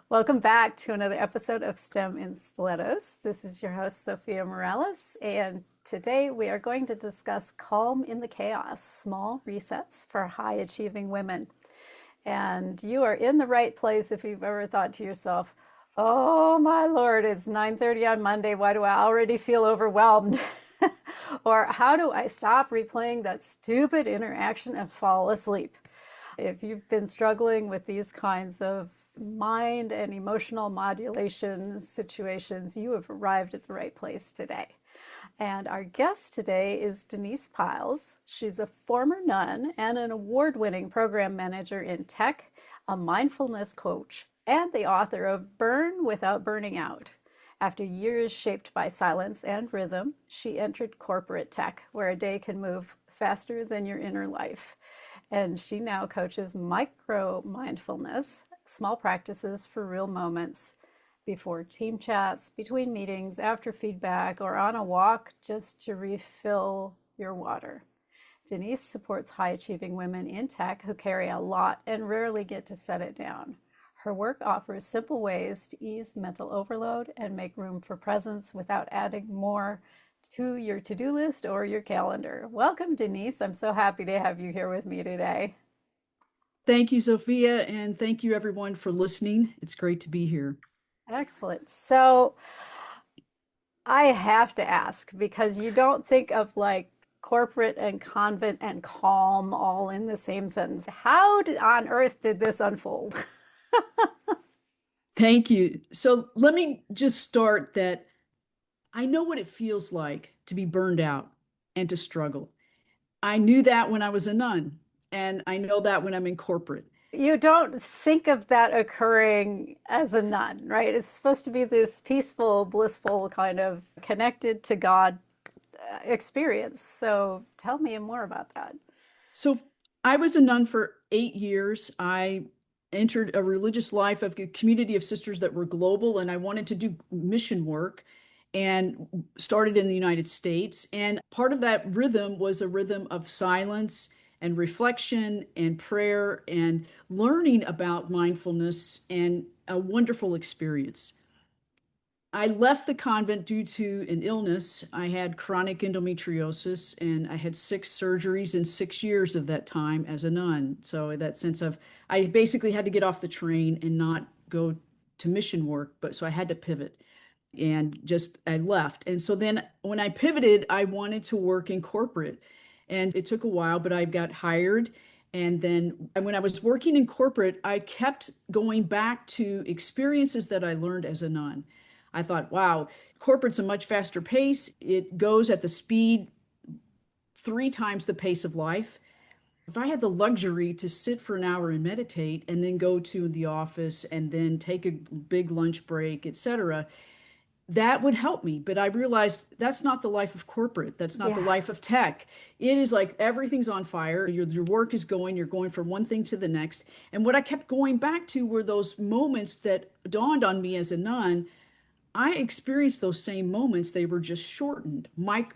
Welcome back to another episode of STEM in Stilettos. This is your host, Zofia Morales, and today we are going to discuss calm in the chaos, small resets for high-achieving women. And you are in the right place if you've ever thought to yourself, oh my Lord, it's 9:30 on Monday. Why do I already feel overwhelmed? Or how do I stop replaying that stupid interaction and fall asleep? If you've been struggling with these kinds of mind and emotional modulation situations, you have arrived at the right place today. And our guest today is Denise Pyles. She's a former nun and an award-winning program manager in tech, a mindfulness coach, and the author of Burn Without Burning Out. After years shaped by silence and rhythm, she entered corporate tech, where a day can move faster than your inner life. And she now coaches micro-mindfulness, small practices for real moments, before team chats, between meetings, after feedback, or on a walk just to refill your water. Denise supports high-achieving women in tech who carry a lot and rarely get to set it down. Her work offers simple ways to ease mental overload and make room for presence without adding more to your to-do list or your calendar. Welcome, Denise. I'm so happy to have you here with me today. Thank you, Sophia, and thank you everyone for listening. It's great to be here. Excellent. So I have to ask, because you don't think of like corporate and convent and calm all in the same sentence. On earth did this unfold? Thank you. So let me just start that I know what it feels like to be burned out and to struggle. I knew that when I was a nun, and I know that when I'm in corporate. You don't think of that occurring as a nun, right? It's supposed to be this peaceful, blissful, kind of connected to God experience. So tell me more about that. So I was a nun for 8 years. I entered a religious life of a community of sisters that were global, and I wanted to do mission work and started in the United States. And part of that rhythm was a rhythm of silence and reflection and prayer and learning about mindfulness, and a wonderful experience. I left the convent due to an illness. I had chronic endometriosis and I had 6 surgeries in 6 years of that time as a nun. So, that sense of, I basically had to get off the train and not go to mission work, but so I had to pivot and just I left. And so then when I pivoted, I wanted to work in corporate. And it took a while, but I got hired. And then when I was working in corporate, I kept going back to experiences that I learned as a nun. I thought, wow, corporate's a much faster pace. It goes at the speed 3 times the pace of life. If I had the luxury to sit for an hour and meditate and then go to the office and then take a big lunch break, etc., that would help me. But I realized that's not the life of corporate. That's not the Yeah. life of tech. It is like everything's on fire. Your work is going, you're going from one thing to the next. And what I kept going back to were those moments that dawned on me as a nun. I experienced those same moments. They were just shortened.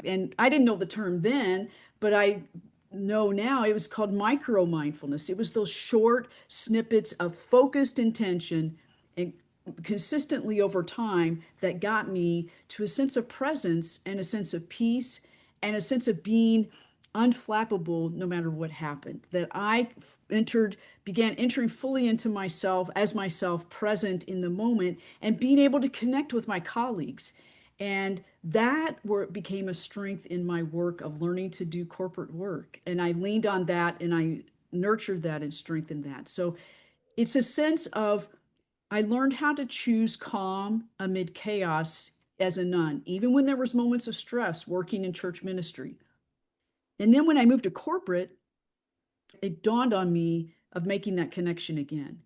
And I didn't know the term then, but I know now it was called micro-mindfulness. It was those short snippets of focused intention and consistently over time that got me to a sense of presence and a sense of peace and a sense of being unflappable no matter what happened. That I began entering fully into myself as myself, present in the moment, and being able to connect with my colleagues. And that became a strength in my work of learning to do corporate work. And I leaned on that and I nurtured that and strengthened that. So it's a sense of I learned how to choose calm amid chaos as a nun, even when there was moments of stress working in church ministry. And then when I moved to corporate, it dawned on me of making that connection again.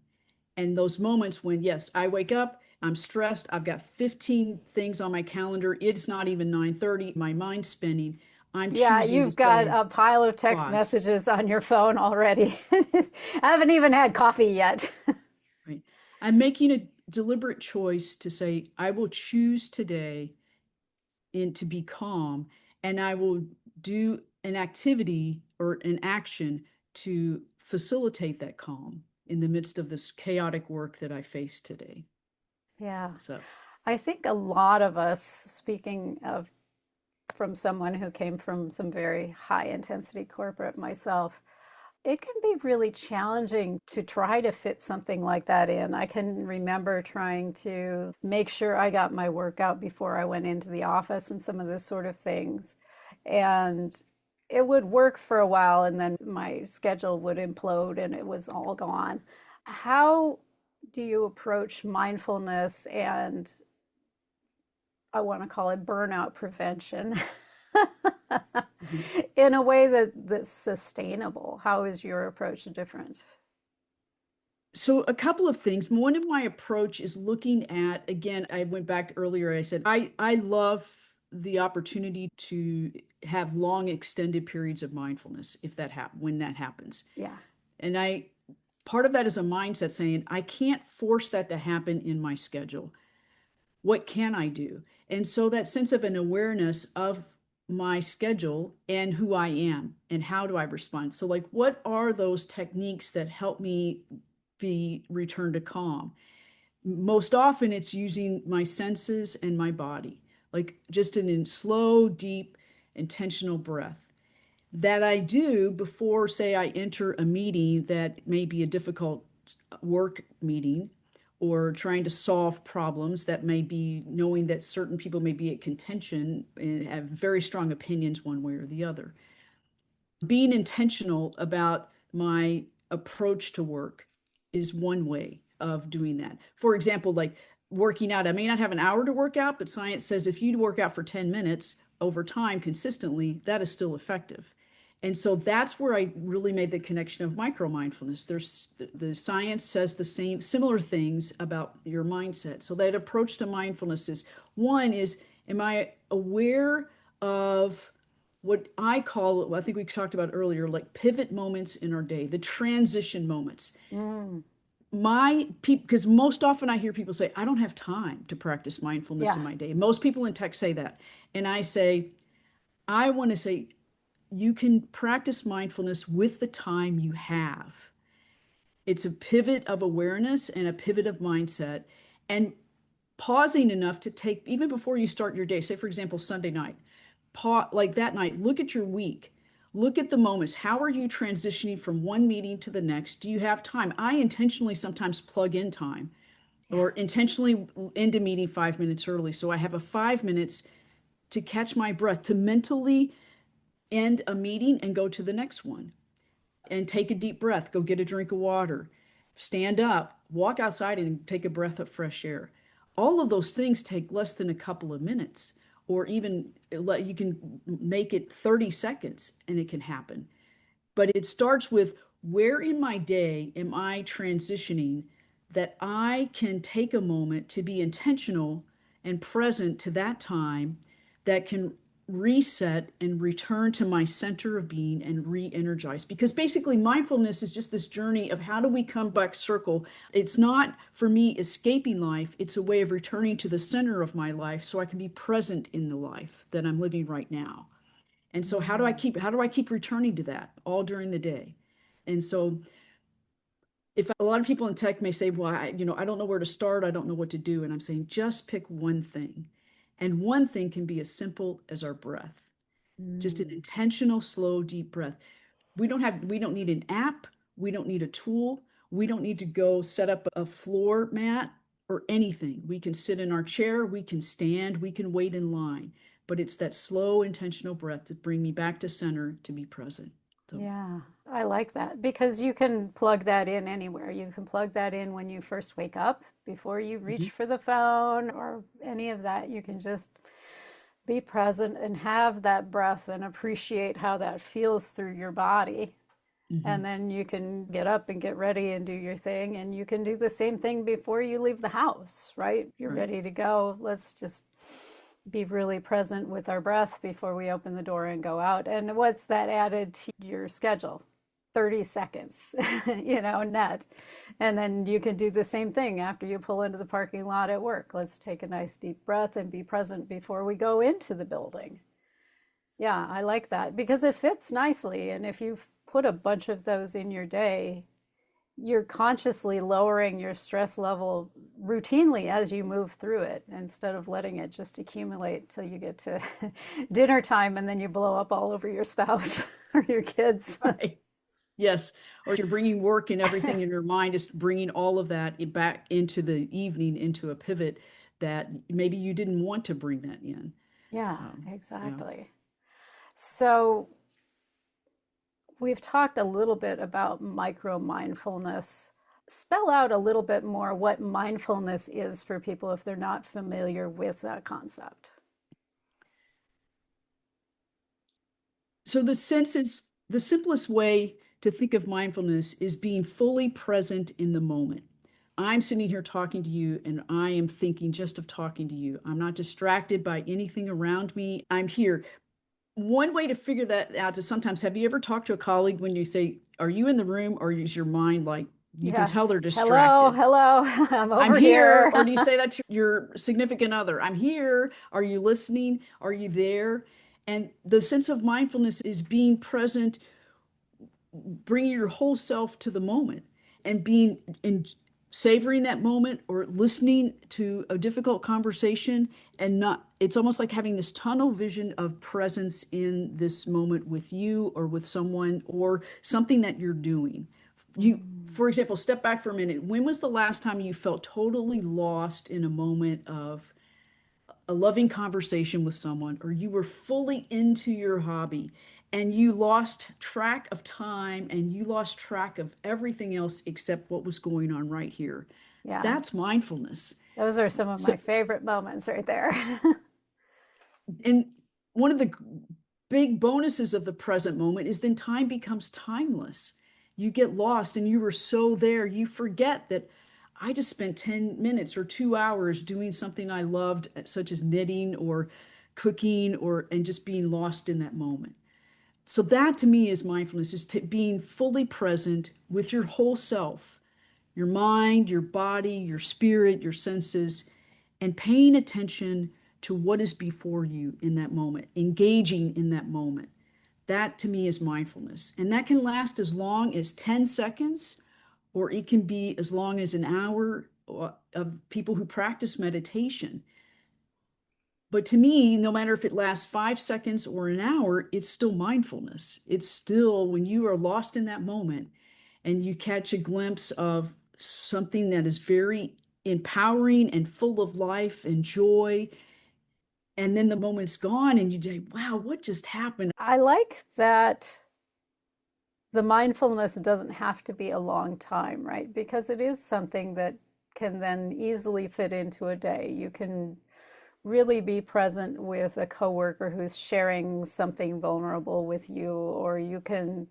And those moments when, yes, I wake up, I'm stressed, I've got 15 things on my calendar, it's not even 9:30, my mind's spinning. I'm Yeah, choosing to you've got say, a pile of text pause. messages on your phone already. I haven't even had coffee yet. Right? I'm making a deliberate choice to say, I will choose today to be calm, and I will do an activity or an action to facilitate that calm in the midst of this chaotic work that I face today. Yeah. So, I think a lot of us, speaking of from someone who came from some very high intensity corporate myself, it can be really challenging to try to fit something like that in. I can remember trying to make sure I got my workout before I went into the office and some of this sort of things. And it would work for a while, and then my schedule would implode and it was all gone. How do you approach mindfulness and I want to call it burnout prevention mhm. in a way that's sustainable? How is your approach different? So a couple of things. One of my approach is looking at, again, I went back earlier, I said, I love the opportunity to have long extended periods of mindfulness if that when that happens. Yeah. And part of that is a mindset saying, I can't force that to happen in my schedule. What can I do? And so that sense of an awareness of my schedule and who I am and how do I respond? So, like, what are those techniques that help me be returned to calm? Most often, it's using my senses and my body, like just in slow, deep, intentional breath that I do before, say, I enter a meeting that may be a difficult work meeting or trying to solve problems that may be knowing that certain people may be at contention and have very strong opinions one way or the other. Being intentional about my approach to work is one way of doing that. For example, like working out, I may not have an hour to work out, but science says if you work out for 10 minutes over time consistently, that is still effective. And so that's where I really made the connection of micro-mindfulness. There's the science says the same similar things about your mindset. So that approach to mindfulness is one is, am I aware of what I call, I think we talked about earlier, like pivot moments in our day, the transition moments. Mm, My people, because most often I hear people say, I don't have time to practice mindfulness in yeah. my day. Most people in tech say that. And I say, I want to say, you can practice mindfulness with the time you have. It's a pivot of awareness and a pivot of mindset. And pausing enough to take, even before you start your day, say, for example, Sunday night, like that night, look at your week. Look at the moments. How are you transitioning from one meeting to the next? Do you have time? I intentionally sometimes plug in time Yeah. or intentionally end a meeting 5 minutes early. So I have a 5 minutes to catch my breath, to mentally end a meeting and go to the next one and take a deep breath, go get a drink of water, stand up, walk outside and take a breath of fresh air. All of those things take less than a couple of minutes, or even you can make it 30 seconds and it can happen. But it starts with, where in my day am I transitioning that I can take a moment to be intentional and present to that time that can reset and return to my center of being and re-energize. Because basically mindfulness is just this journey of how do we come back circle. It's not for me escaping life, it's a way of returning to the center of my life so I can be present in the life that I'm living right now. And so Mm, how do I keep returning to that all during the day? And so if a lot of people in tech may say, well, I don't know where to start, I don't know what to do. And I'm saying, just pick one thing. And one thing can be as simple as our breath, just an mm. intentional, slow, deep breath. We don't need an app. We don't need a tool. We don't need to go set up a floor mat or anything. We can sit in our chair. We can stand. We can wait in line. But it's that slow, intentional breath to bring me back to center to be present. So, Yeah, I like that because you can plug that in anywhere. You can plug that in when you first wake up, before you reach mhm, for the phone or any of that. You can just be present and have that breath and appreciate how that feels through your body. And mhm, then you can get up and get ready and do your thing. And you can do the same thing before you leave the house, right? You're right. ready to go. Let's just be really present with our breath before we open the door and go out. And what's that added to your schedule? 30 seconds, net. And then you can do the same thing after you pull into the parking lot at work. Let's take a nice deep breath and be present before we go into the building. Yeah, I like that because it fits nicely. And if you put a bunch of those in your day, you're consciously lowering your stress level routinely as you move through it instead of letting it just accumulate till you get to dinner time and then you blow up all over your spouse or your kids. Right. Yes. Or you're bringing work and everything in your mind, is bringing all of that back into the evening, into a pivot that maybe you didn't want to bring that in. Yeah, Yeah. exactly. So we've talked a little bit about micro mindfulness. Spell out a little bit more what mindfulness is for people if they're not familiar with that concept. So the sense is the simplest way to think of mindfulness is being fully present in the moment. I'm sitting here talking to you and I am thinking just of talking to you. I'm not distracted by anything around me. I'm here. One way to figure that out is sometimes, have you ever talked to a colleague when you say, are you in the room, or is your mind like, you can Yeah. tell they're Hello, distracted? hello, I'm I'm over here. here. Or do you say that to your significant other? I'm here. Are you listening? Are you there? And the sense of mindfulness is being present, bringing your whole self to the moment and being in savoring that moment or listening to a difficult conversation, and not, it's almost like having this tunnel vision of presence in this moment with you or with someone or something that you're doing. You, Mm, for example, step back for a minute. When was the last time you felt totally lost in a moment of a loving conversation with someone, or you were fully into your hobby and you lost track of time and you lost track of everything else except what was going on right here? yeah, That's mindfulness. those are some of So, my favorite moments right there. and one of the big bonuses of the present moment is then time becomes timeless. You get lost and you were so there, you forget that I just spent 10 minutes or 2 hours doing something I loved, such as knitting or cooking, or and just being lost in that moment. So that to me is mindfulness, is being fully present with your whole self, your mind, your body, your spirit, your senses, and paying attention to what is before you in that moment, engaging in that moment. That to me is mindfulness. And that can last as long as 10 seconds, or it can be as long as an hour of people who practice meditation. But to me, no matter if it lasts 5 seconds or an hour, it's still mindfulness. It's still when you are lost in that moment and you catch a glimpse of something that is very empowering and full of life and joy. And then the moment's gone and you say, wow, what just happened? I like that the mindfulness doesn't have to be a long time, right? Because it is something that can then easily fit into a day. You can really be present with a coworker who's sharing something vulnerable with you, or you can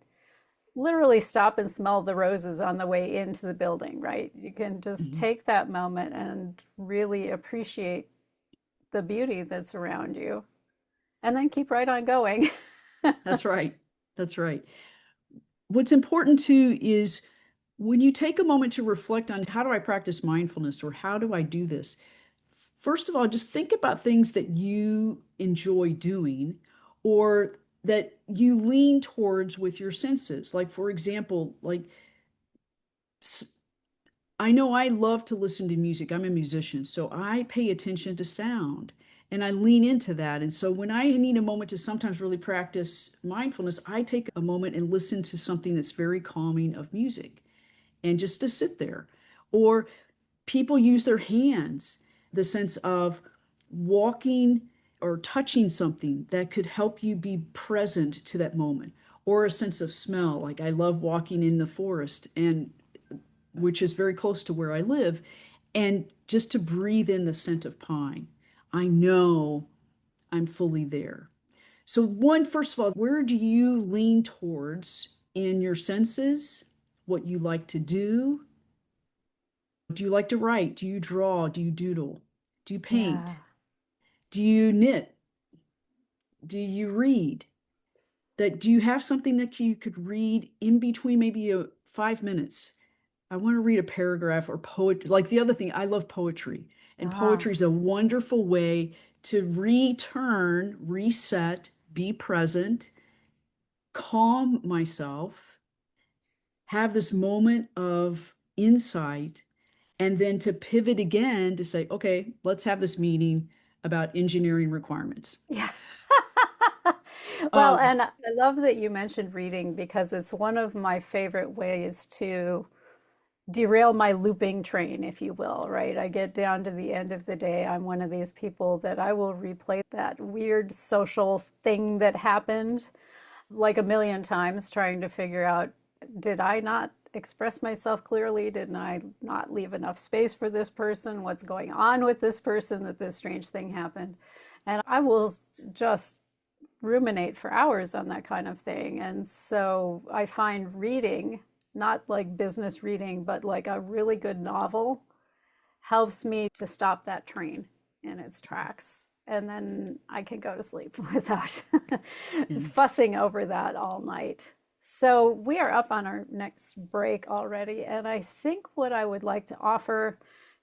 literally stop and smell the roses on the way into the building, right? You can just Mhm. take that moment and really appreciate the beauty that's around you and then keep right on going. That's right. That's right. What's important too is when you take a moment to reflect on, how do I practice mindfulness, or how do I do this? First of all, just think about things that you enjoy doing or that you lean towards with your senses. Like, for example, like I know I love to listen to music. I'm a musician, so I pay attention to sound and I lean into that. And so when I need a moment to sometimes really practice mindfulness, I take a moment and listen to something that's very calming of music and just to sit there. Or people use their hands, the sense of walking or touching something that could help you be present to that moment, or a sense of smell. Like I love walking in the forest, and which is very close to where I live, and just to breathe in the scent of pine. I know I'm fully there. So, one, first of all, where do you lean towards in your senses? What you like to do? Do you like to write? Do you draw? Do you doodle? Do you Yeah. paint? Do you knit? Do you read? That do you have something that you could read in between, maybe 5 minutes? I want to read a paragraph or poetry. Like the other thing, I love poetry. And Ah, poetry is a wonderful way to return, reset, be present, calm myself, have this moment of insight, and then to pivot again to say, okay, let's have this meeting about engineering requirements. Yeah. Well, Um, and I love that you mentioned reading because it's one of my favorite ways to derail my looping train, if you will, right? I get down to the end of the day. I'm one of these people that I will replay that weird social thing that happened like a million times, trying to figure out, did I not express myself clearly? Did I not leave enough space for this person? What's going on with this person that this strange thing happened? And I will just ruminate for hours on that kind of thing. And so I find reading, not like business reading, but like a really good novel, helps me to stop that train in its tracks. And then I can go to sleep without yeah. fussing over that all night. So we are up on our next break already. And I think what I would like to offer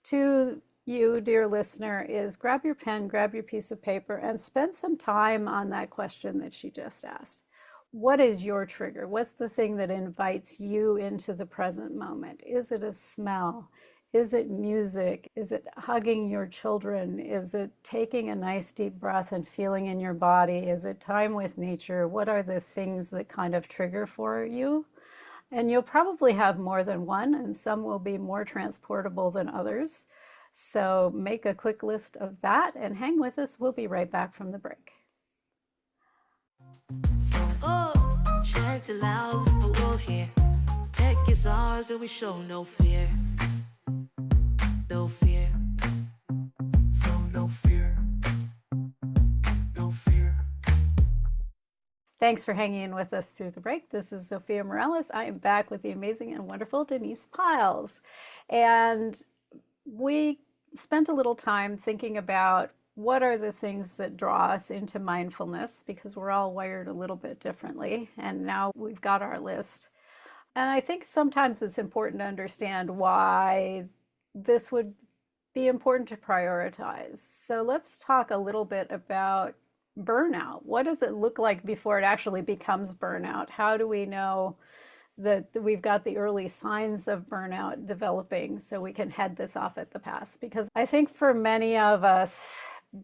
to you, dear listener, is grab your pen, grab your piece of paper, and spend some time on that question that she just asked. What is your trigger? What's the thing that invites you into the present moment? Is it a smell? Is it music? Is it hugging your children? Is it taking a nice deep breath and feeling in your body? Is it time with nature? What are the things that kind of trigger for you? And you'll probably have more than one, and some will be more transportable than others. So make a quick list of that and hang with us. We'll be right back from the break. Oh, shout aloud, the world here. Tech is ours and we show no fear. No fear. Feel no fear. No fear. Thanks for hanging in with us through the break. This is Zofia Morales. I am back with the amazing and wonderful Denise Pyles. And we spent a little time thinking about what are the things that draw us into mindfulness, because we're all wired a little bit differently. And now we've got our list. And I think sometimes it's important to understand why this would be important to prioritize. So let's talk a little bit about burnout. What does it look like before it actually becomes burnout? How do we know that we've got the early signs of burnout developing so we can head this off at the pass? Because I think for many of us,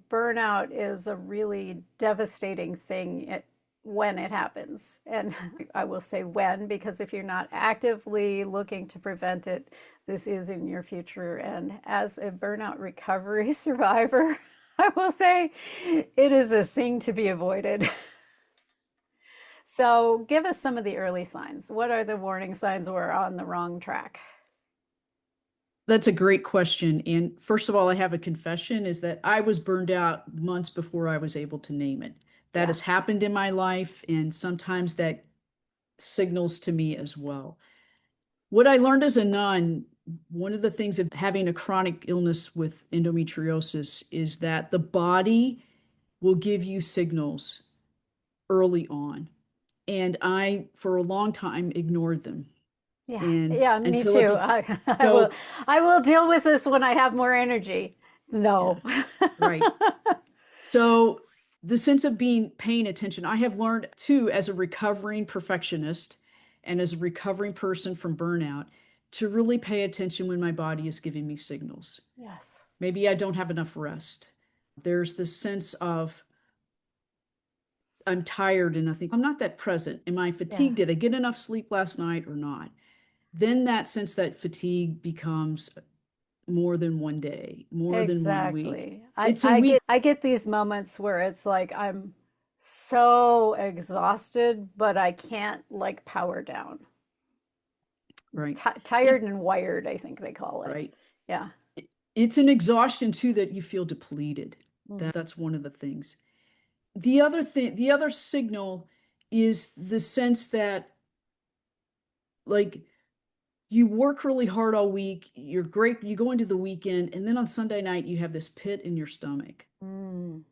burnout is a really devastating thing when it happens. And I will say when, because if you're not actively looking to prevent it, this is in your future. And as a burnout recovery survivor, I will say it is a thing to be avoided. So give us some of the early signs. What are the warning signs we're on the wrong track? That's a great question. And first of all, I have a confession is that I was burned out months before I was able to name it. That Yeah. has happened in my life, and sometimes that signals to me as well. What I learned as a nun, one of the things of having a chronic illness with endometriosis is that the body will give you signals early on. And I, for a long time, ignored them. Yeah. And Yeah, me until it too. became I will so, I will deal with this when I have more energy. yeah, No. right. So the sense of being paying attention, I have learned too, as a recovering perfectionist and as a recovering person from burnout, to really pay attention when my body is giving me signals. Yes. Maybe I don't have enough rest. There's this sense of I'm tired and I think I'm not that present. Am I Yeah. fatigued? Did I get enough sleep last night or not? Then that sense that fatigue becomes more than one day, more than one week. Exactly. I, It's a I week, get I get these moments where it's like I'm so exhausted, but I can't like power down. right? Tired It, and wired, I think they call it. right. Yeah. It's an exhaustion too that you feel depleted. Mhm. That's one of the things. The other thing, the other signal is the sense that like you work really hard all week, you're great, you go into the weekend, and then on Sunday night you have this pit in your stomach. Mm.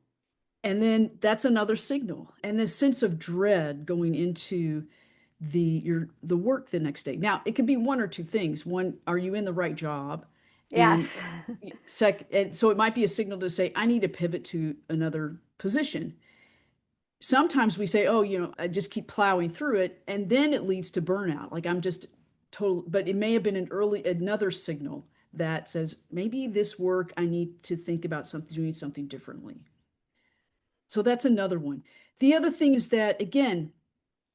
And then that's another signal. And this sense of dread going into the work the next day. Now, it could be one or two things. One, are you in the right job? And Yes. and so it might be a signal to say, I need to pivot to another position. Sometimes we say, oh, I just keep plowing through it, and then it leads to burnout. Like I'm just total, but it may have been another signal that says, maybe this work, I need to think about doing something differently. So that's another one. The other thing is that, again,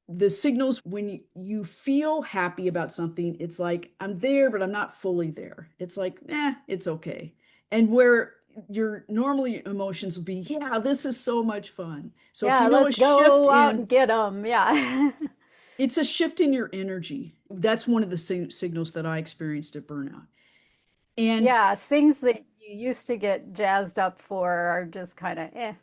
the signals when you feel happy about something, it's like, I'm there, but I'm not fully there. It's like, it's okay. And where your normally emotions will be, yeah, this is so much fun. So if Yeah, you know a let's shift go out in, and get them. Yeah. it's a shift in your energy. That's one of the signals that I experienced at burnout. And Yeah, things that you used to get jazzed up for are just kind of eh.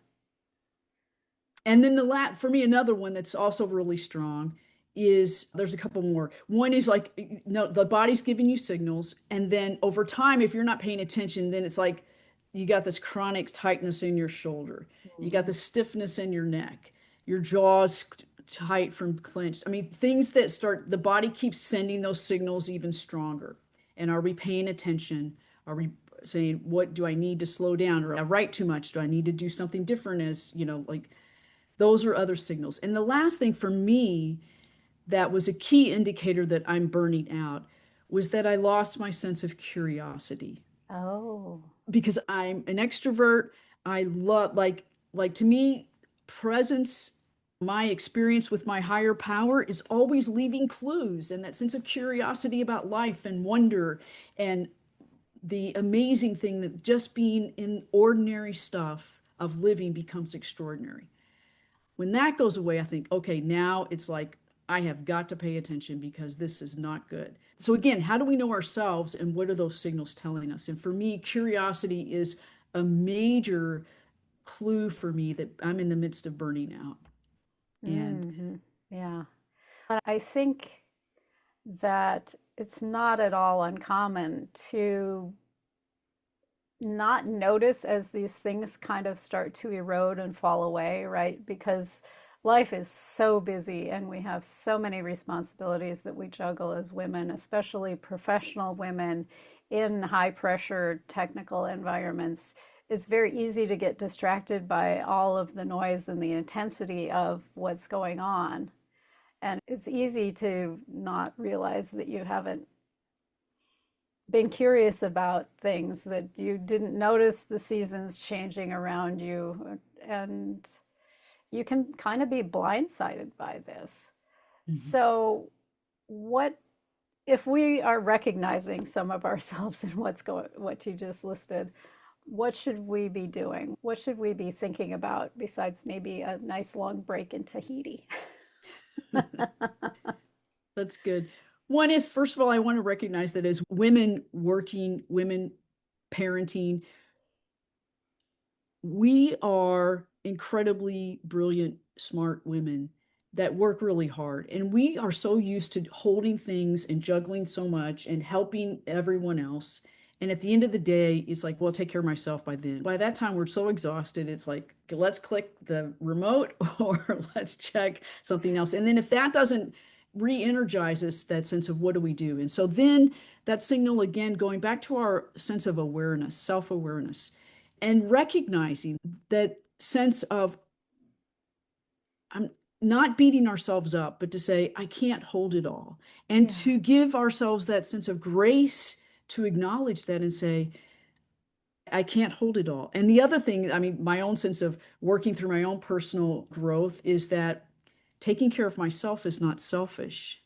And then for me, another one that's also really strong is there's a couple more. One is like, no, the body's giving you signals. And then over time, if you're not paying attention, then it's like you got this chronic tightness in your shoulder. You got Mhm. the stiffness in your neck, your jaw's tight from clenched. I mean, things that the body keeps sending those signals even stronger. And are we paying attention? Are we saying, what do I need to slow down? Or I write too much? Do I need to do something different? As, like, those are other signals. And the last thing for me that was a key indicator that I'm burning out was that I lost my sense of curiosity Oh, because I'm an extrovert. I love like to me presence, my experience with my higher power is always leaving clues, and that sense of curiosity about life and wonder and the amazing thing that just being in ordinary stuff of living becomes extraordinary. When that goes away, I think, okay, now it's like I have got to pay attention because this is not good. So, again, how do we know ourselves and what are those signals telling us? And for me, curiosity is a major clue for me that I'm in the midst of burning out. And yeah. And I think that it's not at all uncommon to not notice as these things kind of start to erode and fall away, right? Because life is so busy and we have so many responsibilities that we juggle as women, especially professional women in high pressure technical environments. It's very easy to get distracted by all of the noise and the intensity of what's going on. And it's easy to not realize that you haven't been curious about things, that you didn't notice the seasons changing around you, and you can kind of be blindsided by this. mhm. So, what if we are recognizing some of ourselves in what you just listed? What should we be doing? What should we be thinking about besides maybe a nice long break in Tahiti? That's good. One is, first of all, I want to recognize that as women working, women parenting, we are incredibly brilliant, smart women that work really hard. And we are so used to holding things and juggling so much and helping everyone else. And at the end of the day, it's like, well, I'll take care of myself by then. By that time, we're so exhausted. It's like, let's click the remote or let's check something else. And then if that doesn't re-energize us, that sense of what do we do? And so then that signal, again, going back to our sense of awareness, self-awareness, and recognizing that sense of I'm not beating ourselves up, but to say, I can't hold it all. And Yeah. to give ourselves that sense of grace to acknowledge that and say, I can't hold it all. And the other thing, I mean, my own sense of working through my own personal growth is that taking care of myself is not selfish.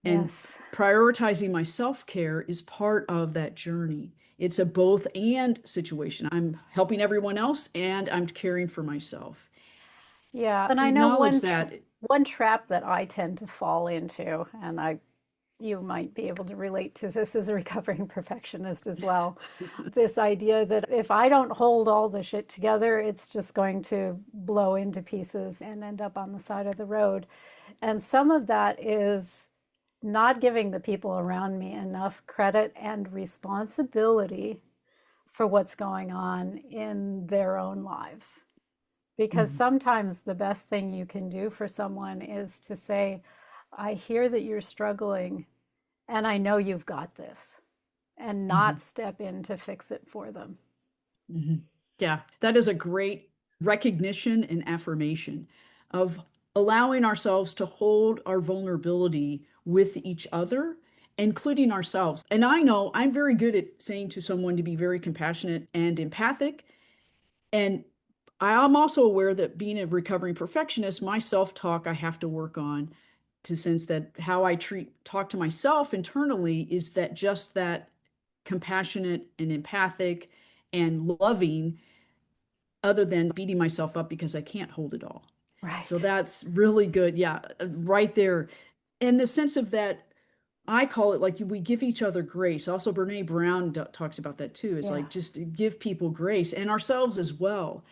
And Yes. prioritizing my self-care is part of that journey. It's a both and situation. I'm helping everyone else and I'm caring for myself. Yeah, and I know Acknowledge that. one trap that I tend to fall into, and I you might be able to relate to this as a recovering perfectionist as well. This idea that if I don't hold all the shit together, it's just going to blow into pieces and end up on the side of the road. And some of that is not giving the people around me enough credit and responsibility for what's going on in their own lives. Because Mhm, sometimes the best thing you can do for someone is to say, I hear that you're struggling and I know you've got this, and mhm, not step in to fix it for them. mhm. Yeah, that is a great recognition and affirmation of allowing ourselves to hold our vulnerability with each other including ourselves. And I know I'm very good at saying to someone to be very compassionate and empathic. And I'm also aware that being a recovering perfectionist, my self-talk I have to work on, to sense that how I talk to myself internally is that just that compassionate and empathic and loving, other than beating myself up because I can't hold it all. So Right. that's really good. Yeah, right there. And the sense of that, I call it like we give each other grace. Also, Brene Brown talks about that too. It's like Yes. just to give people grace and ourselves as well.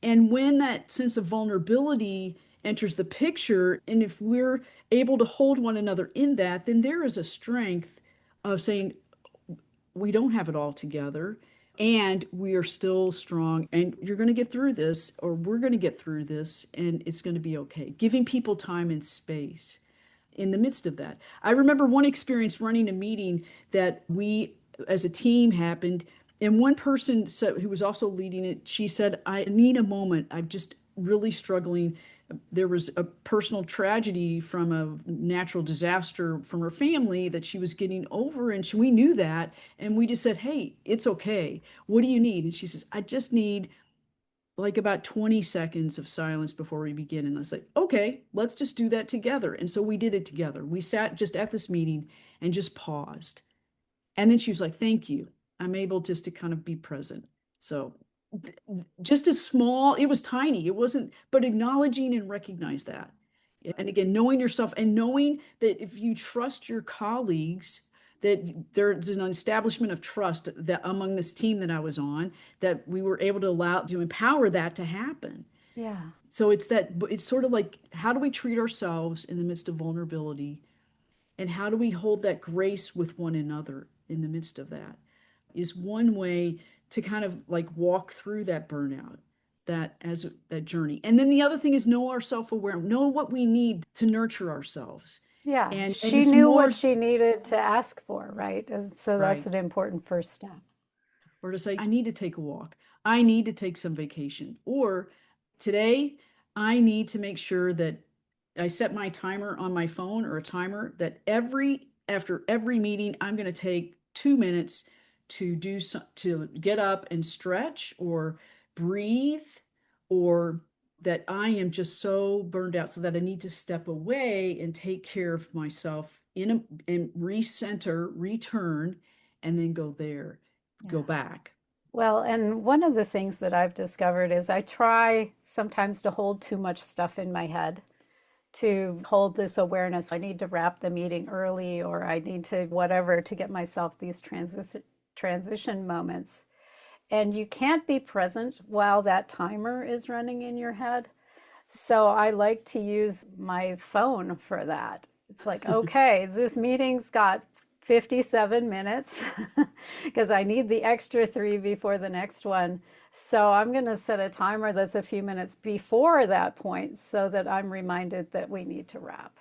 And when that sense of vulnerability enters the picture, and if we're able to hold one another in that, then there is a strength of saying, we don't have it all together and we are still strong, and you're going to get through this, or we're going to get through this, and it's going to be okay. Giving people time and space in the midst of that. I remember one experience running a meeting that we as a team happened, and one person who was also leading it, she said, I need a moment. I'm just really struggling. There was a personal tragedy from a natural disaster from her family that she was getting over, and we knew that, and we just said, hey, it's okay. What do you need? And she says, I just need like about 20 seconds of silence before we begin. And I was like, okay, let's just do that together. And so we did it together. We sat just at this meeting and just paused. And then she was like, thank you. I'm able just to kind of be present. So just as small, it was tiny. It wasn't, but acknowledging and recognize that. And again, knowing yourself and knowing that if you trust your colleagues, that there's an establishment of trust that among this team that I was on, that we were able to allow to empower that to happen. Yeah. So it's sort of like, how do we treat ourselves in the midst of vulnerability? And how do we hold that grace with one another in the midst of that? Is one way to kind of like walk through that burnout, that journey. And then the other thing is know our self-aware, know what we need to nurture ourselves. Yeah. And She it's knew more what she needed to ask for, right? And so that's right. an important first step. Or to say, I need to take a walk. I need to take some vacation. Or today, I need to make sure that I set my timer on my phone, or a timer that after every meeting, I'm going to take 2 minutes to get up and stretch or breathe, or that I am just so burned out so that I need to step away and take care of myself and recenter, return, and then go Yeah. back. Well, and one of the things that I've discovered is I try sometimes to hold too much stuff in my head, to hold this awareness. I need to wrap the meeting early, or I need to whatever to get myself these transition moments. And you can't be present while that timer is running in your head. So I like to use my phone for that. It's like, okay, this meeting's got 57 minutes because I need the extra 3 before the next one. So I'm going to set a timer that's a few minutes before that point so that I'm reminded that we need to wrap.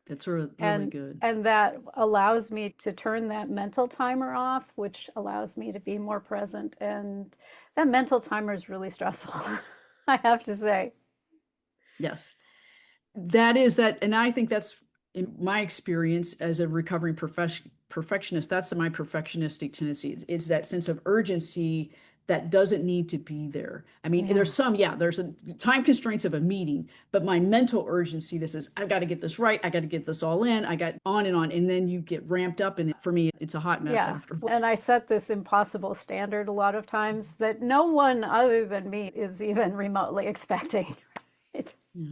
That's really And good. and that allows me to turn that mental timer off, which allows me to be more present. And that mental timer is really stressful, I have to say. Yes. That is that. And I think that's in my experience as a recovering perfectionist, that's my perfectionistic tendency. It's that sense of urgency that doesn't need to be there. I mean, Yeah. there's a time constraints of a meeting, but my mental urgency, this is, I've got to get this right. I got to get this all in. I got on and on. And then you get ramped up. And for me, it's a hot mess Yeah. after. And I set this impossible standard a lot of times that no one other than me is even remotely expecting. Right? Yeah.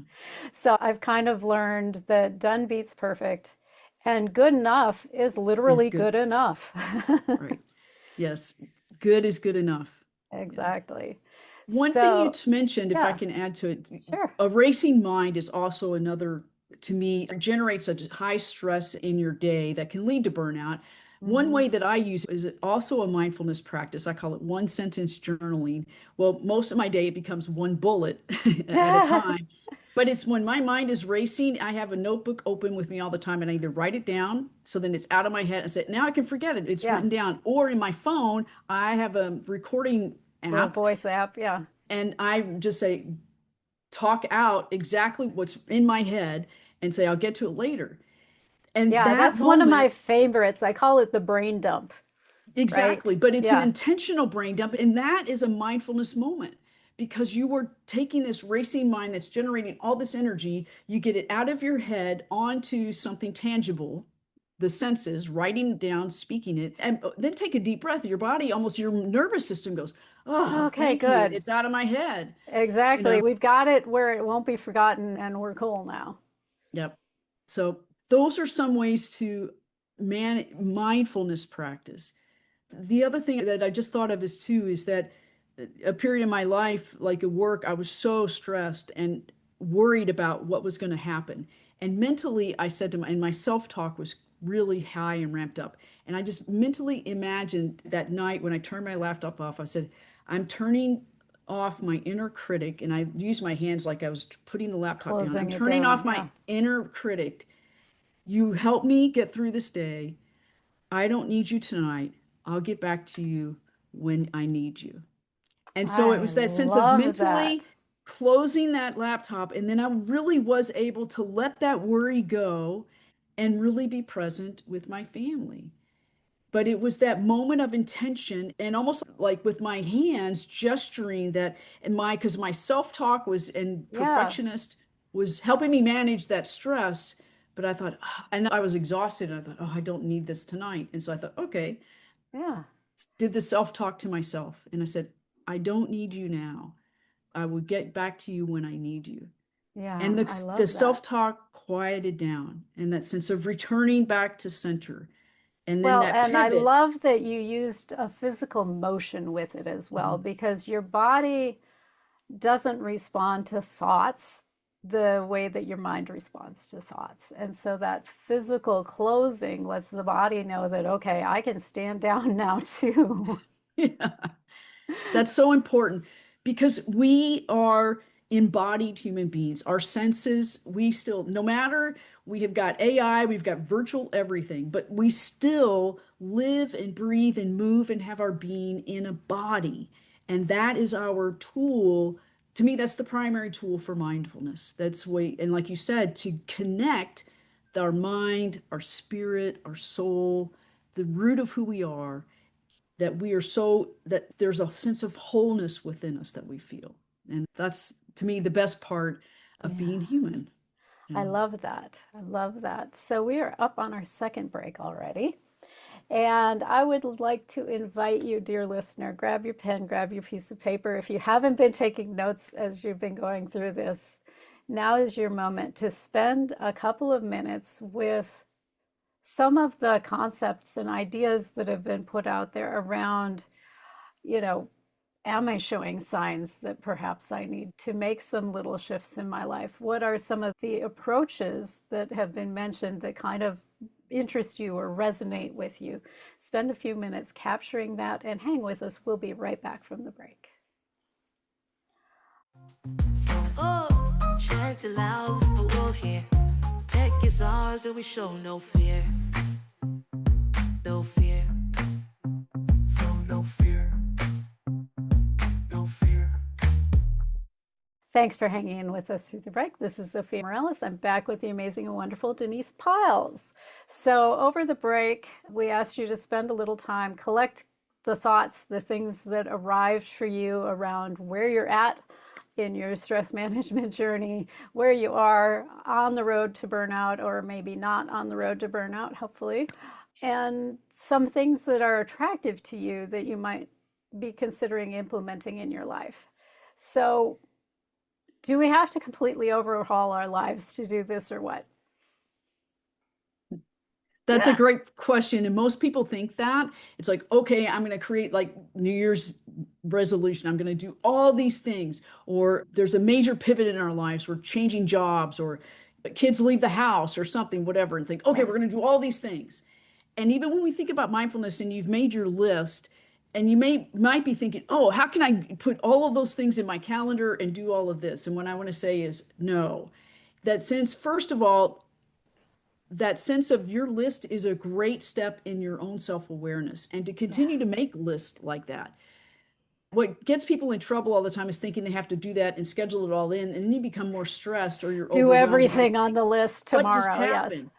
So I've kind of learned that done beats perfect, and good enough is Is literally good. good enough. Right. Yes. Good is good enough. Yeah. Exactly. One thing you So, mentioned, if I yeah, can add to it, sure. a racing mind is also another, to me, generates a high stress in your day that can lead to burnout. One Hmm. way that I use is also a mindfulness practice. I call it one sentence journaling. Well, most of my day it becomes one bullet at a time. But it's when my mind is racing, I have a notebook open with me all the time, and I either write it down so then it's out of my head and say, now I can forget it. It's Yeah, written down. Or in my phone, I have a recording the app, voice app. Yeah. and I just say, talk out exactly what's in my head and say, I'll get to it later. And Yeah, that that's one of my moment, favorites. I call it the brain dump, right? exactly, but it's an Yeah. intentional brain dump. And that is a mindfulness moment because you were taking this racing mind that's generating all this energy, you get it out of your head onto something tangible, the senses, writing it down, speaking it, and then take a deep breath. Your body, almost your nervous system goes, oh, Okay, thank you. good. It's out of my head, you Exactly. know? We've got it where it won't be forgotten and we're cool now. Yep. So those are some ways to man mindfulness practice. The other thing that I just thought of is too is that a period in my life, like at work, I was so stressed and worried about what was going to happen. And mentally, I said to my, and my self-talk was really high and ramped up. And I just mentally imagined that night when I turned my laptop off, I said, I'm turning off my inner critic. And I used my hands like I was putting the laptop down. I'm Closing it turning down. off my Yeah. inner critic. You help me get through this day. I don't need you tonight. I'll get back to you when I need you. And so it I was that sense of love that. mentally closing that laptop. And then I really was able to let that worry go and really be present with my family. But it was that moment of intention and almost like with my hands gesturing that, and because my self-talk was, and Yeah. perfectionist was helping me manage that stress. But I thought, and I was exhausted. And I thought, oh, I don't need this tonight. And so I thought, okay, Yeah. did the self-talk to myself. And I said, I don't need you now. I will get back to you when I need you. Yeah. And I the love that. self-talk quieted down and that sense of returning back to center. And then Well, that and I pivot. love that you used a physical motion with it as well, Mhm. because your body doesn't respond to thoughts the way that your mind responds to thoughts. And so that physical closing lets the body know that, okay, I can stand down now too. Yeah. That's so important because we are embodied human beings. Our senses, we still, no matter we have got AI, we've got virtual everything, but we still live and breathe and move and have our being in a body. And that is our tool. To me, that's the primary tool for mindfulness. That's way, and like you said, to connect our mind, our spirit, our soul, the root of who we are, that we are so that there's a sense of wholeness within us that we feel, and that's to me the best part of being Yeah. human, you I know. love that. I love that. So we are up on our second break already. And I would like to invite you, dear listener, grab your pen, grab your piece of paper. If you haven't been taking notes as you've been going through this, now is your moment to spend a couple of minutes with some of the concepts and ideas that have been put out there around, you know, am I showing signs that perhaps I need to make some little shifts in my life? What are some of the approaches that have been mentioned that kind of interest you or resonate with you? Spend a few minutes capturing that and hang with us. We'll be right back from the break. Oh, shout aloud, the wolf here. Tech is ours and we show no fear. No fear. Feel no fear. No fear. Thanks for hanging in with us through the break. This is Zofia Morales. I'm back with the amazing and wonderful Denise Pyles. So, over the break, we asked you to spend a little time, collect the thoughts, the things that arrived for you around where you're at in your stress management journey, where you are on the road to burnout, or maybe not on the road to burnout, hopefully, and some things that are attractive to you that you might be considering implementing in your life. So, do we have to completely overhaul our lives to do this or what? That's a great question, and most people think that it's like, okay, I'm going to create like New Year's resolution, I'm going to do all these things, or there's a major pivot in our lives, we're changing jobs, or kids leave the house or something, whatever, and think, okay, Yeah. we're going to do all these things. And even when we think about mindfulness and you've made your list, and you might be thinking, oh, how can I put all of those things in my calendar and do all of this? And what I want to say is no. That sense, first of all, that sense of your list is a great step in your own self-awareness, and to Yeah. continue to make lists like that. What gets people in trouble all the time is thinking they have to do that and schedule it all in, and then you become more stressed or you're Do overwhelmed. You think, everything on the list what just tomorrow. Yes. happened?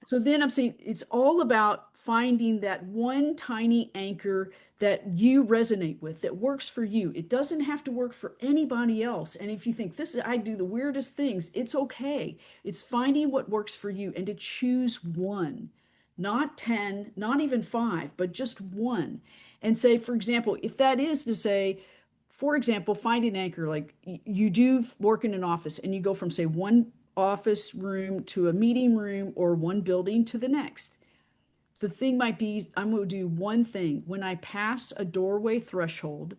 So then I'm saying it's all about finding that one tiny anchor that you resonate with, that works for you. It doesn't have to work for anybody else. And if you think this is, I do the weirdest things, it's okay. It's finding what works for you and to choose one, not 10, not even five, but just one. And say, for example, if that is to say, for example, find an anchor, like you do work in an office and you go from, say, one office room to a meeting room or one building to the next. The thing might be, I'm going to do one thing. When I pass a doorway threshold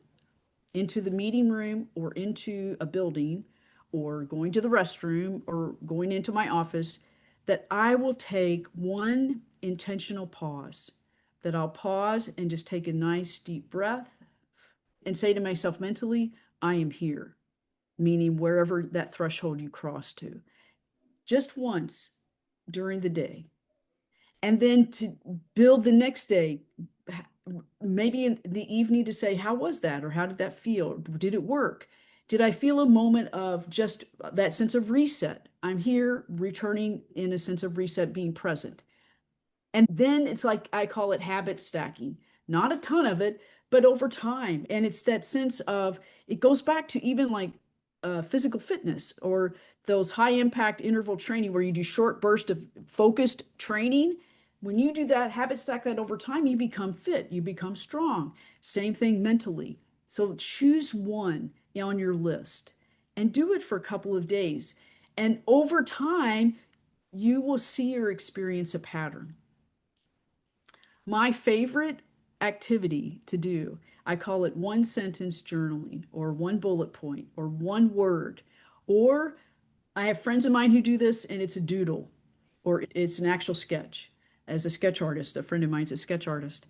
into the meeting room or into a building or going to the restroom or going into my office, that I will take one intentional pause, that I'll pause and just take a nice deep breath and say to myself mentally, I am here, meaning wherever that threshold you cross to, just once during the day. And then to build the next day, maybe in the evening to say, how was that? Or how did that feel? Did it work? Did I feel a moment of just that sense of reset? I'm here, returning in a sense of reset, being present. And then it's like, I call it habit stacking, not a ton of it, but over time. And it's that sense of, it goes back to even like physical fitness or those high impact interval training where you do short bursts of focused training. When you do that, habit stack that over time, you become fit, you become strong. Same thing mentally. So choose one on your list and do it for a couple of days. And over time, you will see or experience a pattern. My favorite activity to do, I call it one sentence journaling or one bullet point or one word. Or I have friends of mine who do this and it's a doodle or it's an actual sketch. As a sketch artist, a friend of mine's a sketch artist.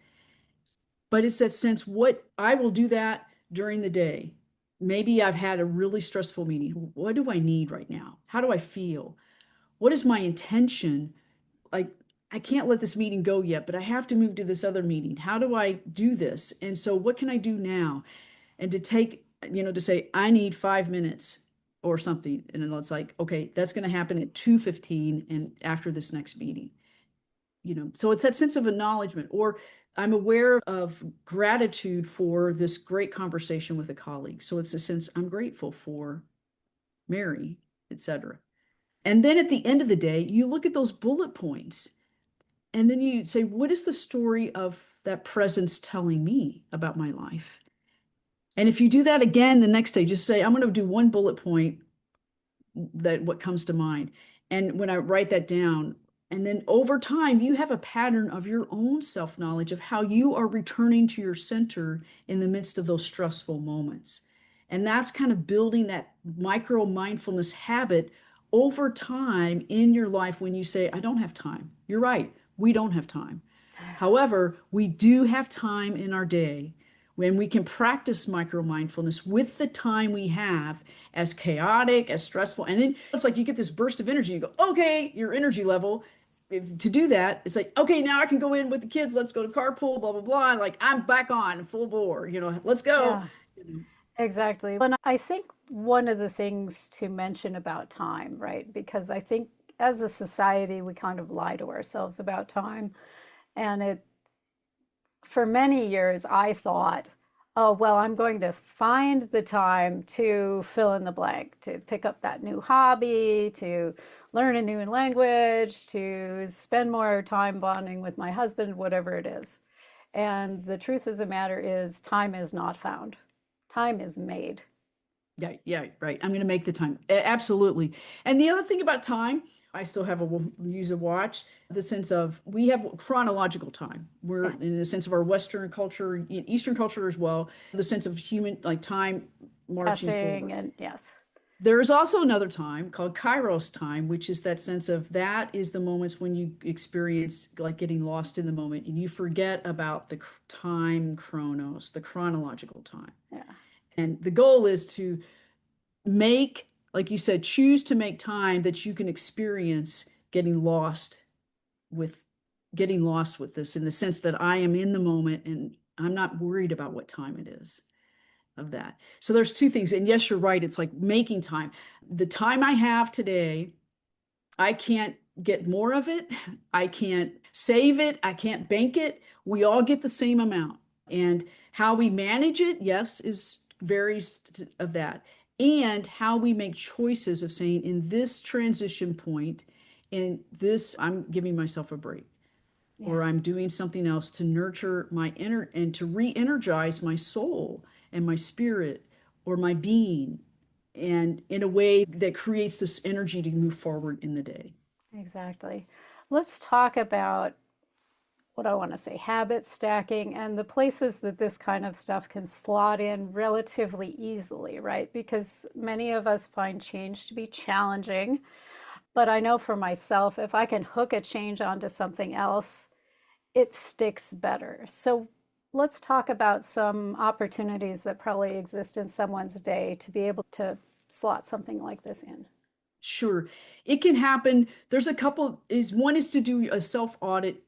But it's that sense, what I will do that during the day. Maybe I've had a really stressful meeting. What do I need right now? How do I feel? What is my intention? Like, I can't let this meeting go yet, but I have to move to this other meeting. How do I do this? And so what can I do now? And to take, to say, I need 5 minutes or something. And then it's like, okay, that's going to happen at 2:15 and after this next meeting. So it's that sense of acknowledgement, or I'm aware of gratitude for this great conversation with a colleague. So it's a sense I'm grateful for Mary, etc. And then at the end of the day, you look at those bullet points and then you say, what is the story of that presence telling me about my life? And if you do that again the next day, just say, I'm going to do one bullet point, that what comes to mind. And when I write that down, and then over time, you have a pattern of your own self-knowledge of how you are returning to your center in the midst of those stressful moments. And that's kind of building that micro-mindfulness habit over time in your life when you say, I don't have time. You're right. We don't have time. However, we do have time in our day when we can practice micro-mindfulness with the time we have, as chaotic, as stressful. And then it's like you get this burst of energy. You go, okay, your energy level. To do that, it's like, okay, now I can go in with the kids. Let's go to carpool, blah, blah, blah. And like, I'm back on full bore, let's go. Yeah, exactly. And I think one of the things to mention about time, right? Because I think as a society, we kind of lie to ourselves about time. And for many years, I thought, oh, well, I'm going to find the time to fill in the blank, to pick up that new hobby, to learn a new language, to spend more time bonding with my husband, whatever it is. And the truth of the matter is, time is not found. Time is made. Yeah, right. I'm going to make the time. Absolutely. And the other thing about time, I still use a watch, the sense of we have chronological time. We're in the sense of our Western culture, Eastern culture as well, the sense of human, like time marching forward. And yes. There is also another time called Kairos time, which is that sense of that is the moments when you experience like getting lost in the moment and you forget about the time chronos, the chronological time. Yeah. And the goal is to make, like you said, choose to make time that you can experience getting lost with this, in the sense that I am in the moment and I'm not worried about what time it is of that. So there's two things. And yes, you're right. It's like making time. The time I have today, I can't get more of it. I can't save it. I can't bank it. We all get the same amount. And how we manage it, yes, is varies of that. And how we make choices of saying, in this transition point, in this, I'm giving myself a break, or I'm doing something else to nurture my inner and to re-energize my soul and my spirit or my being, and in a way that creates this energy to move forward in the day. Exactly. Let's talk about what I want to say, habit stacking and the places that this kind of stuff can slot in relatively easily, right? Because many of us find change to be challenging. But I know for myself, if I can hook a change onto something else, it sticks better. So let's talk about some opportunities that probably exist in someone's day to be able to slot something like this in. Sure, it can happen. There's a couple, is one is to do a self audit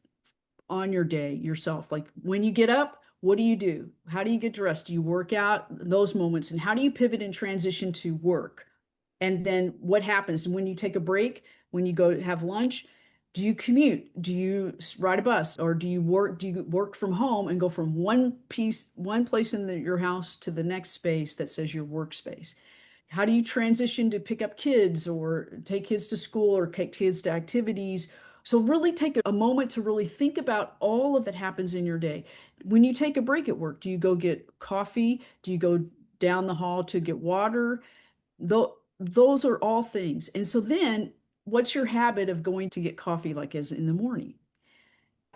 on your day yourself. Like when you get up, what do you do? How do you get dressed? Do you work out? Those moments, and how do you pivot and transition to work? And then what happens when you take a break, when you go have lunch? Do you commute? Do you ride a bus? Or do you work from home and go from one place in your house to the next space that says your workspace? How do you transition to pick up kids or take kids to school or take kids to activities? So really take a moment to really think about all of that happens in your day. When you take a break at work, do you go get coffee? Do you go down the hall to get water? Those are all things. And so then what's your habit of going to get coffee like as in the morning?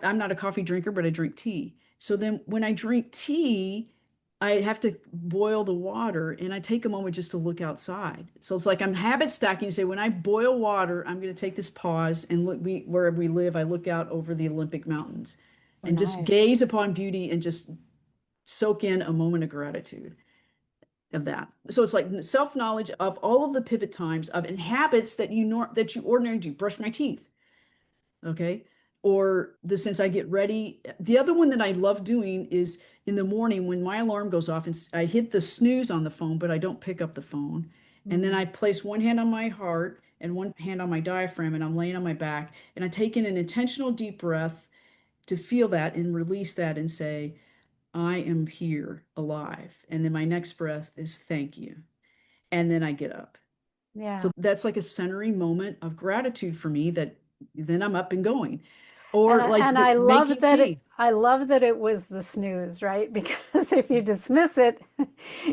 I'm not a coffee drinker, but I drink tea. So then when I drink tea, I have to boil the water and I take a moment just to look outside. So it's like I'm habit stacking to say, when I boil water, I'm going to take this pause and look, wherever we live, I look out over the Olympic Mountains and just gaze upon beauty and just soak in a moment of gratitude of that. So it's like self-knowledge of all of the pivot times of and habits that you ordinarily do. Brush my teeth. Okay. Or since I get ready. The other one that I love doing is in the morning when my alarm goes off and I hit the snooze on the phone, but I don't pick up the phone. And then I place one hand on my heart and one hand on my diaphragm, and I'm laying on my back, and I take in an intentional deep breath to feel that and release that and say, I am here alive. And then my next breath is thank you. And then I get up. Yeah. So that's like a centering moment of gratitude for me, that then I'm up and going. Or I love making that tea. I love that it was the snooze, right? Because if you dismiss it,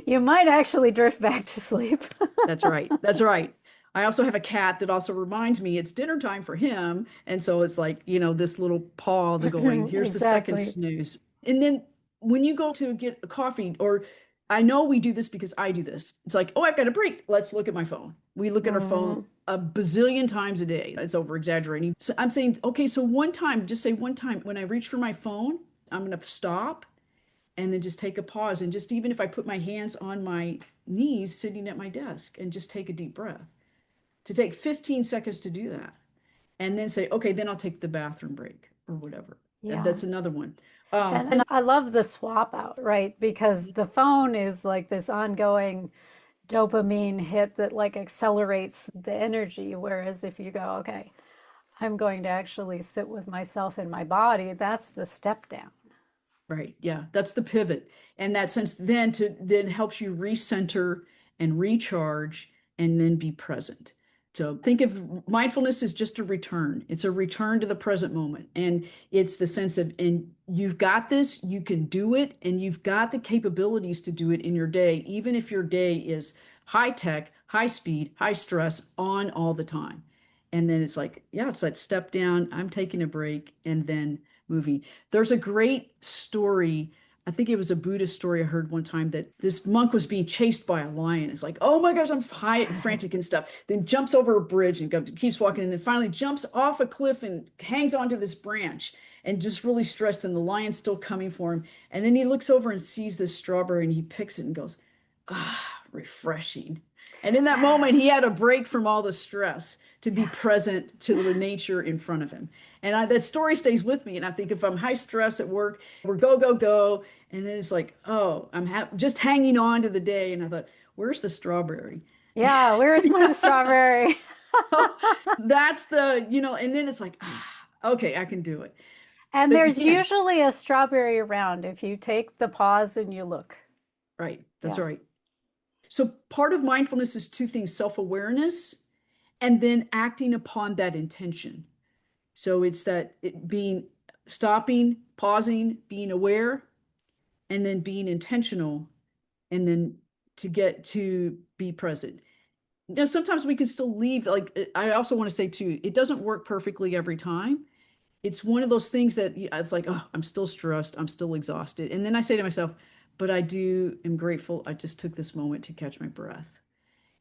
you might actually drift back to sleep. That's right. That's right. I also have a cat that also reminds me it's dinner time for him. And so it's like, this little paw, the going, here's the second snooze. And then when you go to get a coffee, or I know we do this because I do this. It's like, oh, I've got a break. Let's look at my phone. We look at our phone a bazillion times a day. It's over exaggerating. So I'm saying, okay, so one time, just say one time, when I reach for my phone, I'm going to stop and then just take a pause. And just even if I put my hands on my knees sitting at my desk and just take a deep breath, to take 15 seconds to do that. And then say, okay, then I'll take the bathroom break or whatever. Yeah. That's another one. And I love the swap out, right? Because the phone is like this ongoing dopamine hit that like accelerates the energy. Whereas if you go, okay, I'm going to actually sit with myself in my body, that's the step down. Right. Yeah. That's the pivot. And that sense then helps you recenter and recharge and then be present. So think of mindfulness as just a return. It's a return to the present moment. And it's the sense of, and you've got this, you can do it, and you've got the capabilities to do it in your day, even if your day is high tech, high speed, high stress, on all the time. And then it's like, yeah, it's that step down, I'm taking a break, and then moving. There's a great story. I think it was a Buddhist story I heard one time, that this monk was being chased by a lion. It's like, oh my gosh, I'm frantic and stuff. Then jumps over a bridge and keeps walking, and then finally jumps off a cliff and hangs onto this branch and just really stressed, and the lion's still coming for him. And then he looks over and sees this strawberry and he picks it and goes, refreshing. And in that moment, he had a break from all the stress to be present to the nature in front of him. And that story stays with me. And I think if I'm high stress at work, we're go, go, go. And then it's like, oh, I'm just hanging on to the day. And I thought, where's the strawberry? Yeah, where's my strawberry? That's the, and then it's like, okay, I can do it. And But there's again, usually a strawberry around if you take the pause and you look. right, that's Yeah. right. So part of mindfulness is two things, self-awareness and then acting upon that intention. So it's that being stopping, pausing, being aware, and then being intentional, and then to get to be present. Now, sometimes we can still leave. Like, I also want to say too, it doesn't work perfectly every time. It's one of those things that it's like, oh, I'm still stressed, I'm still exhausted. And then I say to myself, but am grateful I just took this moment to catch my breath.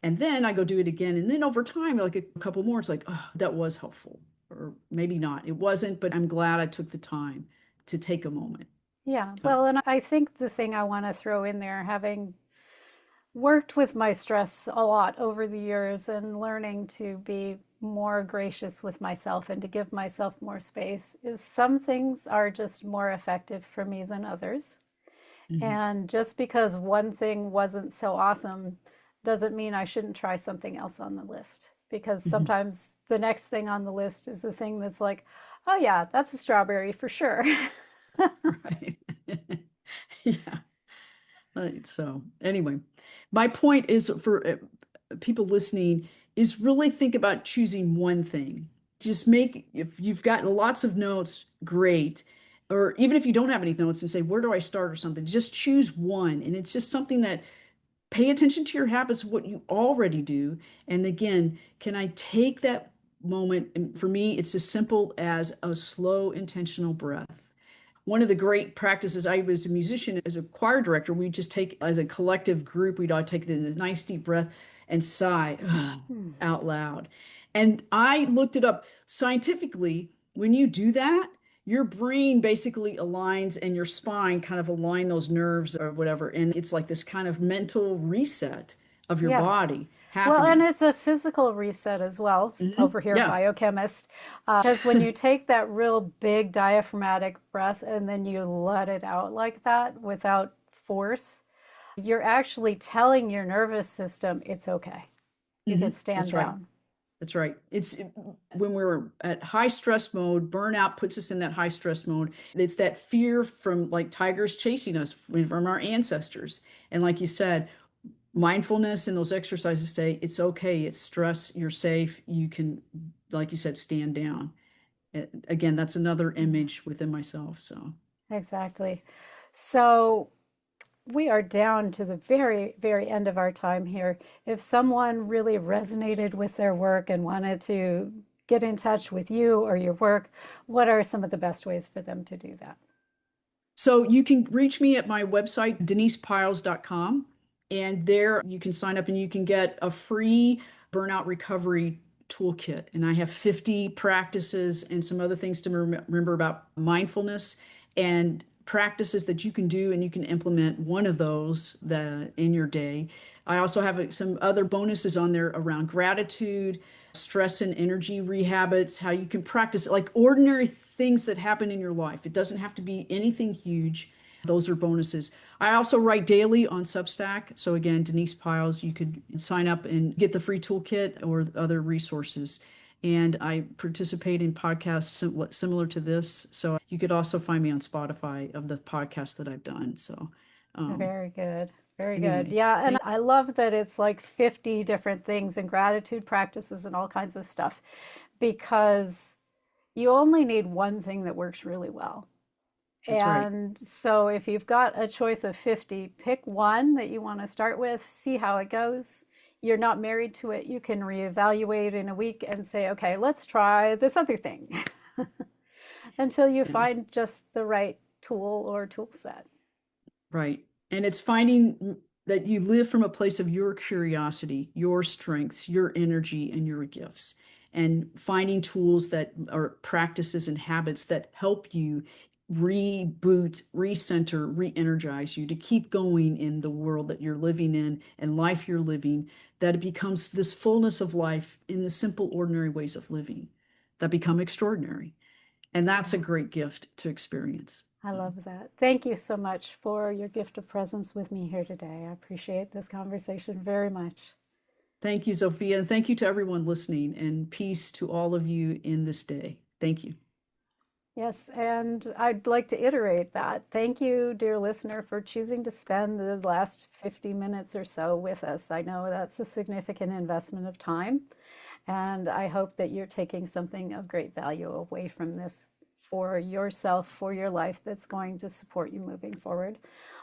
And then I go do it again. And then over time, like a couple more, it's like, oh, that was helpful. Or maybe not. It wasn't, but I'm glad I took the time to take a moment. Yeah. Uh, Well, and I think the thing I want to throw in there, having worked with my stress a lot over the years and learning to be more gracious with myself and to give myself more space, is some things are just more effective for me than others. mhm, And just because one thing wasn't so awesome doesn't mean I shouldn't try something else on the list. Because mhm. sometimes the next thing on the list is the thing that's like, oh, yeah, that's a strawberry for sure. Right. Yeah. So anyway, my point is for people listening is really think about choosing one thing. Just make, if you've got lots of notes, great. Or even if you don't have any notes and say, where do I start or something, just choose one. And it's just something that pay attention to your habits, what you already do. And again, can I take that moment? And for me, it's as simple as a slow, intentional breath. One of the great practices, I was a musician as a choir director, we just take as a collective group, we'd all take the nice deep breath and sigh Hmm. out loud. And I looked it up scientifically. When you do that, your brain basically aligns and your spine kind of align those nerves or whatever. And it's like this kind of mental reset of your Yeah. body Well, and happening. it's a physical reset as well, over here, Yeah. biochemist. Because when you take that real big diaphragmatic breath and then you let it out like that without force, you're actually telling your nervous system it's okay. You can stand That's right. down. That's right. When we're at high stress mode, burnout puts us in that high stress mode. It's that fear from like tigers chasing us from our ancestors. And like you said, mindfulness and those exercises say it's okay, it's stress, you're safe, you can, like you said, stand down. Again, that's another Yeah, image within myself. So, exactly. So we are down to the very, very end of our time here. If someone really resonated with their work and wanted to get in touch with you or your work, what are some of the best ways for them to do that? so you can reach me at my website, denisepyles.com. And there you can sign up and you can get a free burnout recovery toolkit. And I have 50 practices and some other things to remember about mindfulness and practices that you can do and you can implement one of those in your day. I also have some other bonuses on there around gratitude, stress and energy rehabits, how you can practice like ordinary things that happen in your life. It doesn't have to be anything huge. Those are bonuses. I also write daily on Substack. So again, Denise Pyles, you could sign up and get the free toolkit or other resources. And I participate in podcasts similar to this. So you could also find me on Spotify of the podcasts that I've done. So um, Very good. Very good. anyway, Yeah, and thank I love that it's like 50 different things and gratitude practices and all kinds of stuff because you only need one thing that works really well. that's right. And so if you've got a choice of 50, pick one that you want to start with, see how it goes. You're not married to it. You can reevaluate in a week and say, okay, let's try this other thing until you Yeah. find just the right tool or tool set. Right. And it's finding that you live from a place of your curiosity, your strengths, your energy, and your gifts, and finding tools that are practices and habits that help you reboot, recenter, re-energize you to keep going in the world that you're living in and life you're living, that it becomes this fullness of life in the simple, ordinary ways of living that become extraordinary. And that's a Yeah. great gift to experience. I So. love that. Thank you so much for your gift of presence with me here today. I appreciate this conversation very much. Thank you, Zofia, and thank you to everyone listening, and peace to all of you in this day. Thank you. Yes, and I'd like to iterate that. Thank you, dear listener, for choosing to spend the last 50 minutes or so with us. I know that's a significant investment of time, and I hope that you're taking something of great value away from this for yourself, for your life, that's going to support you moving forward.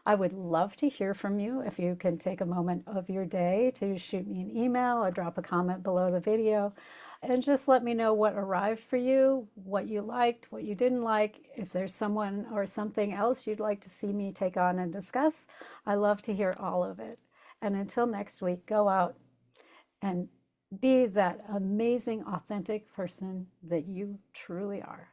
I would love to hear from you. If you can take a moment of your day to shoot me an email or drop a comment below the video, and just let me know what arrived for you, what you liked, what you didn't like. If there's someone or something else you'd like to see me take on and discuss, I love to hear all of it. And until next week, go out and be that amazing, authentic person that you truly are.